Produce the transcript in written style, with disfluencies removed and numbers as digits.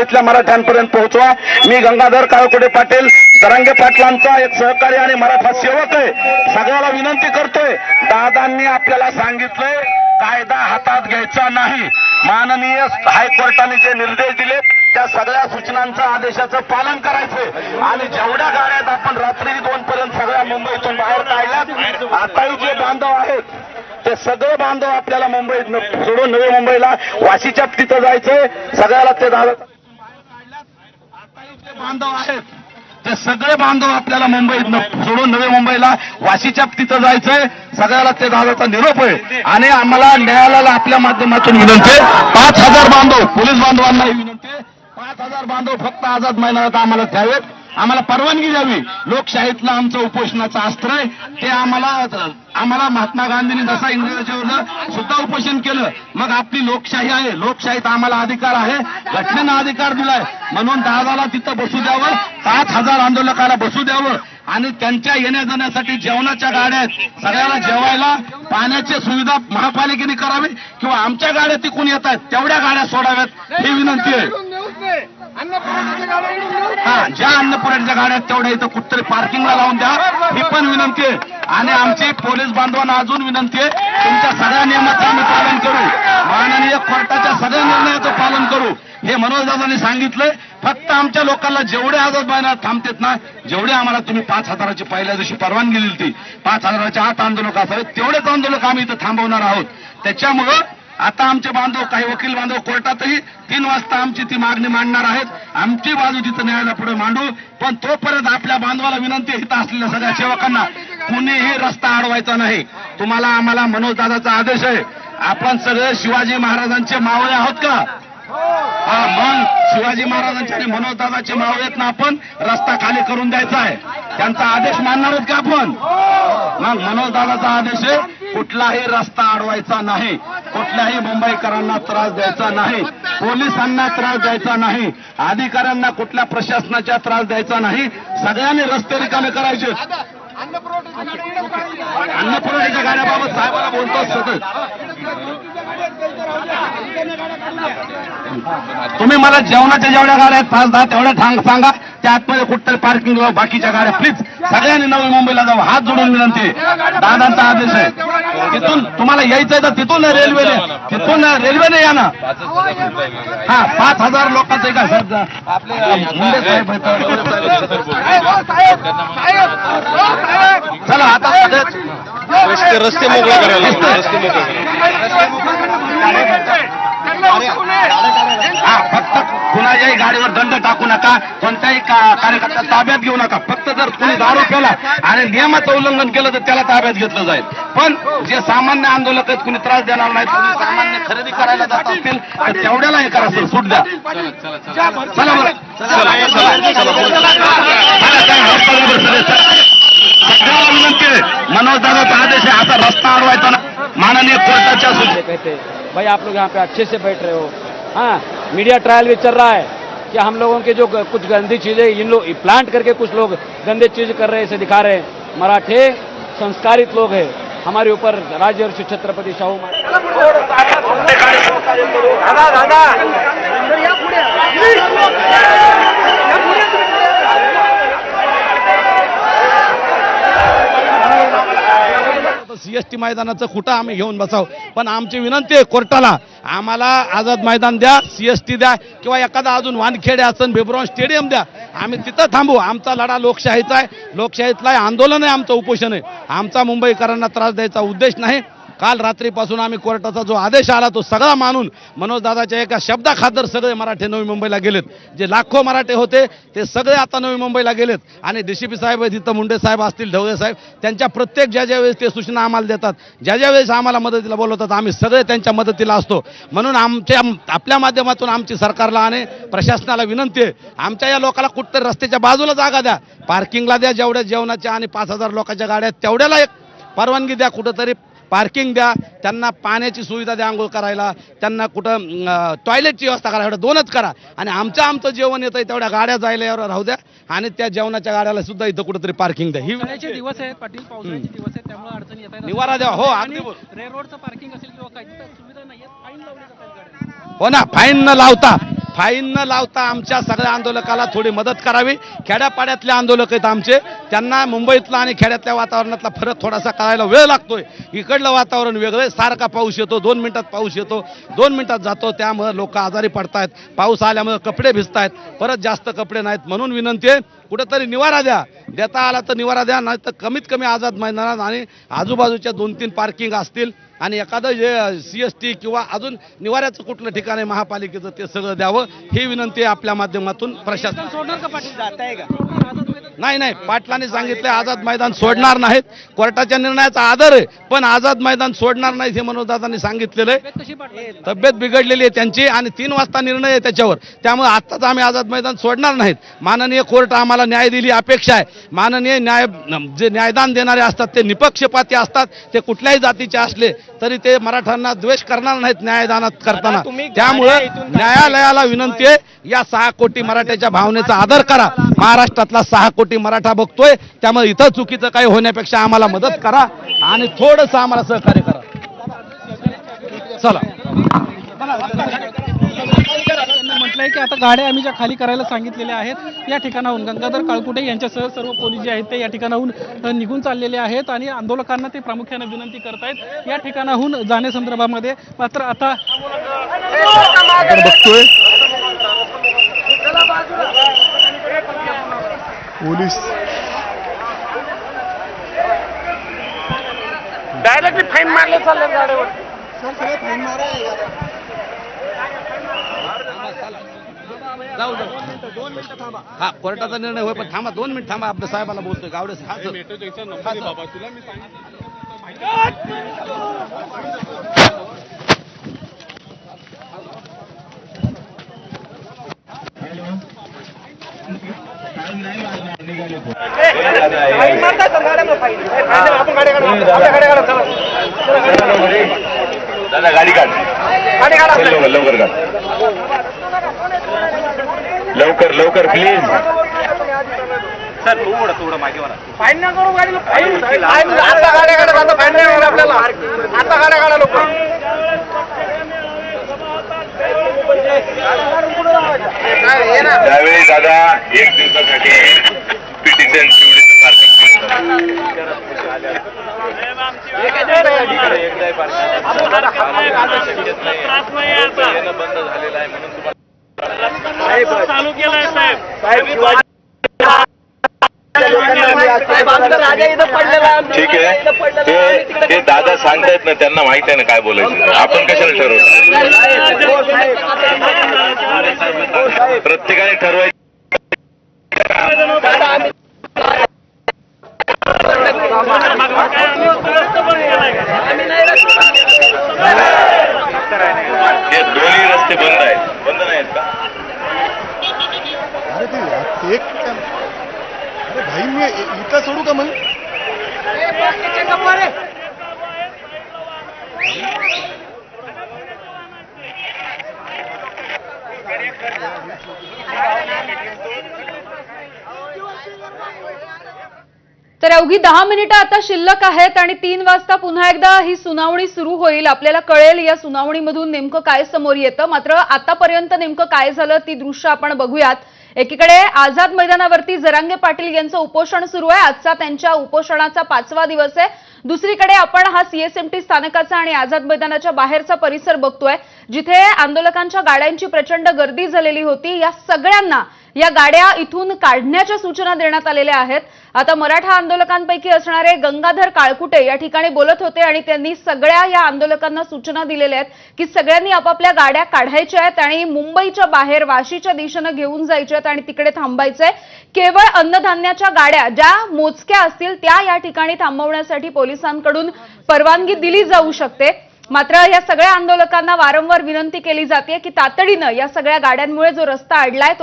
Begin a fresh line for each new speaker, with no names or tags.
जिल्ह्यातल्या मराठ्यांपर्यंत पोहोचवा। मी गंगाधर काळकोटे पाटील जरांगे पाटलांचा एक सहकारी आणि मराठा सेवक आहे। सगळ्याला विनंती करतोय, दादांनी आपल्याला सांगितलंय कायदा हातात घ्यायचा नाही। माननीय हायकोर्टाने जे निर्देश दिले त्या सगळ्या सूचनांचं आदेशाचं पालन करायचंय आणि जेवढ्या गाड्यात आपण रात्री 2 पर्यंत सगळ्या मुंबईतून बाहेर काढल्यात, आताही जे बांधव आहेत ते सगळे बांधव आपल्याला मुंबईत सोडून नवी मुंबईला वाशीच्या तिथं जायचंय। सगळ्याला ते दादा बांधव आहेत ते सगळे बांधव आपल्याला मुंबईत सोडून नवी मुंबईला वाशीच्या तिथं जायचंय। सगळ्याला ते दादाचा निरोप आहे आणि आम्हाला न्यायालयाला आपल्या माध्यमातून विनंती आहे, 5000 बांधव पोलीस बांधवांनाही विनंती आहे, 5000 बांधव फक्त आझाद मैदानात आम्हाला द्यावेत, आम्हाला परवानगी द्यावी। लोकशाहीतलं आमचं उपोषणाचं अस्त्र आहे ते आम्हाला महात्मा गांधींनी जसा इंग्रजांच्या विरोधात सुद्धा उपोषण केलं, मग आपली लोकशाही आहे, लोकशाहीत आम्हाला अधिकार आहे, घटनेनं अधिकार दिलाय, म्हणून दादाला तिथं बसू द्यावं, 5000 आंदोलकाला बसू द्यावं आणि त्यांच्या येण्या जाण्यासाठी जेवणाच्या गाड्या आहेत, सगळ्याला जेवायला पाण्याची सुविधा महापालिकेने करावी किंवा आमच्या गाड्या तिकून येत आहेत तेवढ्या गाड्या सोडाव्यात ही विनंती आहे। ज्या अन्नपुरवठ्याच्या गाड्या तेवढ्या इथं कुठतरी पार्किंगला लावून द्या ही पण विनंती आहे आणि आमची पोलीस बांधवांना अजून विनंती आहे, तुमच्या सगळ्या नियमाचं आम्ही पालन करू, माननीय कोर्टाच्या सगळ्या निर्णयाचं पालन करू हे मनोजदादांनी सांगितलंय। फक्त आमच्या लोकांना जेवढे आझाद मैदानात थांबतेत ना, जेवढे आम्हाला तुम्ही 5000ची पहिल्या दिवशी परवानगी दिली ती 5000च्या आत आंदोलक असावे तेवढेच आंदोलक आम्ही इथं थांबवणार आहोत। त्याच्यामुळं आता आमचे बांधव काही वकील बांधव कोर्टातही 3 वाजता आमची ती मागणी मांडणार आहेत, आमची बाजू तिथं न्यायालयापुढे मांडू, पण तोपर्यंत आपल्या बांधवाला विनंती आहे, इथं असलेल्या सगळ्या सेवकांना कुणीही रस्ता अडवायचा नाही। तुम्हाला आम्हाला मनोजदादाचा आदेश आहे, आपण सगळे शिवाजी महाराजांचे मावळे आहोत का? मग शिवाजी महाराजांचे आणि मनोजदादाचे मावळेत ना आपण रस्ता खाली करून द्यायचा आहे, त्यांचा आदेश मानणार आहोत का आपण? मग मनोजदादाचा आदेश आहे, कुठलाही रस्ता अडवायचा नाही, कुठल्याही मुंबईकरांना त्रास द्यायचा नाही, पोलिसांना त्रास द्यायचा नाही, अधिकाऱ्यांना कुठल्या प्रशासनाचा त्रास द्यायचा नाही, सगळ्यांनी रस्ते रिकामे करायचे। अन्नपुरवठ्याच्या गाड्याबाबत साहेबांना बोलतो सतत, तुम्ही मला जेवणाच्या जेवढ्या गाड्या आहेत 5-10 तेवढ्या सांगा, त्या आतमध्ये कुठतरी पार्किंग लावा, बाकीच्या गाड्या प्लीज सगळ्यांनी नवी मुंबईला जाऊ, हात जोडून विनंती, दादांचा आदेश आहे। तिथून तुम्हाला यायचंय तर तिथून रेल्वेने या ना। 5000 लोकांचं का सर मुंडे साहेब चला आता
रस्ते मोकळे करायला
फक्त कुणाच्याही गाडीवर दंड टाकू नका, कोणत्याही कार्यकर्ता ताब्यात घेऊ नका, फक्त जर कुणी दारू केला आणि नियमाचं उल्लंघन केलं तर त्याला ताब्यात घेतलं जाईल, पण जे सामान्य आंदोलक आहेत कुणी त्रास देणार नाहीत, कुणी सामान्य खरेदी करायला जात असतील तर तेवढ्याला हे करा सर, सूट द्या। चला बरं सगळ्याला विनंती आहे, मनोजदादाचा आदेश आहे, आता रस्ता अडवायचा ना, माननीय कोर्टाच्या सूचना।
भाई आप लोग यहाँ पे अच्छे से बैठ रहे हो, हाँ मीडिया ट्रायल भी चल रहा है कि हम लोगों के जो कुछ गंदी चीजें इन लोग प्लांट करके कुछ लोग गंदे चीज कर रहे हैं, इसे दिखा रहे हैं। मराठे संस्कारित लोग हैं, हमारे ऊपर राजर्षि छत्रपति शाहू
सीएसटी मैदानाचं खुटा आम्ही घेऊन बसाव, पण आमची विनंती आहे कोर्टाला, आम्हाला आझाद मैदान द्या, सीएसटी द्या किंवा एखादा अजून वानखेडे असन बेब्रॉन स्टेडियम द्या, आम्ही तिथं थांबू। आमचा लढा लोकशाहीचा आहे, लोकशाहीतला आंदोलन आहे, आमचं उपोषण आहे, आमचा मुंबईकरांना त्रास द्यायचा उद्देश नाही। काल रात्रीपासून आम्ही कोर्टाचा जो आदेश आला तो सगळा मानून मनोजदादाच्या एका शब्दाखातर सगळे मराठे नवी मुंबईला गेलेत, जे लाखो मराठे होते ते सगळे आता नवी मुंबईला गेलेत आणि डीसीपी साहेब तिथं मुंडे साहेब असतील, ढवळे साहेब, त्यांच्या प्रत्येक ज्या वेळेस ते सूचना आम्हाला देतात, ज्या वेळेस आम्हाला मदतीला बोलवतात, आम्ही सगळे त्यांच्या मदतीला असतो। म्हणून आपल्या माध्यमातून आमची सरकारला आणि प्रशासनाला विनंती आहे, आमच्या या लोकांना कुठतरी रस्त्याच्या बाजूला जागा द्या, पार्किंगला द्या, जेवढ्या जेवणाच्या आणि 5000 लोकांच्या गाड्या तेवढ्याला एक परवानगी द्या, कुठंतरी पार्किंग द्या, त्यांना पाण्याची सुविधा द्या आंघोळ करायला, त्यांना कुठं टॉयलेटची व्यवस्था करा, एवढं 2च करा आणि आमचं जेवण येतंय तेवढ्या गाड्या जायला राहू द्या आणि त्या जेवणाच्या गाड्याला सुद्धा इथं कुठेतरी पार्किंग द्या। ही
दिवस आहेत पाटील, पावसाळ्याचे दिवस आहेत, त्यामुळे अडचणी येतात,
निवारा द्या। हो अगदी
रेल रोडचं पार्किंग असेल किंवा काही सुविधा नाही, फाईन लावली जातात गाड्या।
हो ना, फाईन न लावता फाईन न लावता आमच्या सगळ्या आंदोलकाला थोडी मदत करावी. खेड्यापाड्यातले आंदोलक आहेत आमचे, त्यांना मुंबईतला आणि खेड्यातल्या वातावरणातला फरक थोडासा कळायला वेळ लागतोय. इकडलं वातावरण वेगळं आहे, सारखा पाऊस येतो, 2 मिनिटात पाऊस येतो, 2 मिनिटात जातो, त्यामुळे लोक आजारी पडतायत. पाऊस आल्यामुळे कपडे भिजतायत, परत जास्त कपडे नाहीत. म्हणून विनंती आहे, कुठेतरी निवारा द्या, देता आला तर निवारा द्या, नाही तर कमीत कमी आझाद मैदानात आणि आजूबाजूच्या 2-3 पार्किंग असतील आणि एखादं जे CST किंवा अजून निवाऱ्याचं कुठलं ठिकाण आहे महापालिकेचं ते सगळं द्यावं, ही विनंती आहे आपल्या माध्यमातून प्रशासन. नाही, पाटलांनी सांगितलं आझाद मैदान सोडणार नाहीत. कोर्टाच्या निर्णयाचा आदर आहे, पण आझाद मैदान सोडणार नाहीत हे मनोजदादांनी सांगितलेलं आहे. तब्येत बिघडलेली आहे त्यांची आणि 3 वाजता निर्णय आहे त्याच्यावर, त्यामुळे आत्ताच आम्ही आझाद मैदान सोडणार नाहीत. माननीय कोर्ट आम्हाला न्याय दिली अपेक्षा आहे. माननीय जे न्यायदान देणारे असतात ते निपक्षपाती असतात, ते कुठल्याही जातीचे असले तरी ते मराठ्यांना द्वेष करणार नाहीत न्यायदानात करताना. त्यामुळे न्यायालयाला विनंती आहे, या 6 कोटी मराठ्याच्या भावनेचा आदर करा. महाराष्ट्रातला 6 कोटी मराठा बघतोय, त्यामुळे इथं चुकीचं काही होण्यापेक्षा आम्हाला मदत करा आणि थोडंसं आम्हाला सहकार्य करा. चला.
म्हटलंय की आता गाड्या आम्ही ज्या खाली करायला सांगितलेल्या आहेत, या ठिकाणाहून गंगाधर काळकुटे यांच्यासह सर्व पोलीस जे आहेत ते या ठिकाणाहून निघून चाललेले आहेत आणि आंदोलकांना ते प्रामुख्याने विनंती करतायत या ठिकाणाहून जाण्यासंदर्भामध्ये. मात्र आता
आपण बघतोय पोलीस
डायरेक्टली फाईन मारले चालले गाड्यावर.
जाऊ 2 मिनिटं थांबा. हा कोर्टाचा निर्णय होय, पण थांबा 2 मिनिट थांबा. आपल्या साहेबाला बोलतोय गावडे
दादा गाडी काढ, लवकर काढ, लवकर प्लीज.
सर थोडं मागे वरा.
फाईन ना करू गाडीला. आता गाड्या काढा, आता फाईन नाही आपल्याला. आता गाड्या काढा लोक.
त्यावेळी दादा 1 दिवसासाठी पिटिशन बंद झालेला आहे म्हणून तुम्हाला
चालू केलाय साहेब.
ठीक आहे, ते दादा सांगतायत ना, त्यांना माहित आहे ना काय बोलायचं. आपण कशाला ठरवतो, प्रत्येकाने ठरवायचं. हे दोन्ही रस्ते बंद आहेत, बंद नाहीत का?
अरे ते एक अरे भाई मी इथं सोडू का मग?
तर अवघी 10 मिनिटं आता शिल्लक आहेत आणि 3 वाजता पुन्हा एकदा ही सुनावणी सुरू होईल. आपल्याला कळेल या सुनावणीमधून नेमकं काय समोर येतं. मात्र आतापर्यंत नेमकं काय झालं ती दृश्य आपण बघूयात. एकीकडे आझाद मैदानावरती जरांगे पाटील यांचं उपोषण सुरू आहे. आजचा त्यांच्या उपोषणाचा 5वा दिवस आहे. दुसरीकडे आपण हा CSMT स्थानकाचा आणि आझाद मैदानाच्या बाहेरचा परिसर बघतोय, जिथे आंदोलकांच्या गाड्यांची प्रचंड गर्दी झालेली होती. या सगळ्यांना या गाड्या इथून काढण्याच्या सूचना देण्यात आलेल्या आहेत. आता मराठा आंदोलकांपैकी असणारे गंगाधर काळकुटे या ठिकाणी बोलत होते आणि त्यांनी सगळ्या या आंदोलकांना सूचना दिलेल्या आहेत की सगळ्यांनी आपापल्या गाड्या काढायच्या आहेत आणि मुंबईच्या बाहेर वाशीच्या दिशेने घेऊन जायच्या आहेत आणि तिकडे थांबायचंय. केवळ अन्नधान्याच्या गाड्या ज्या मोजक्या असतील त्या या ठिकाणी थांबवण्यासाठी पोलिसांकडून परवानगी दिली जाऊ शकते. मात्र या सगळ्या आंदोलकांना वारंवार विनंती केली जाते की तातडीनं या सगळ्या गाड्यांमुळे जो रस्ता अडलाय तो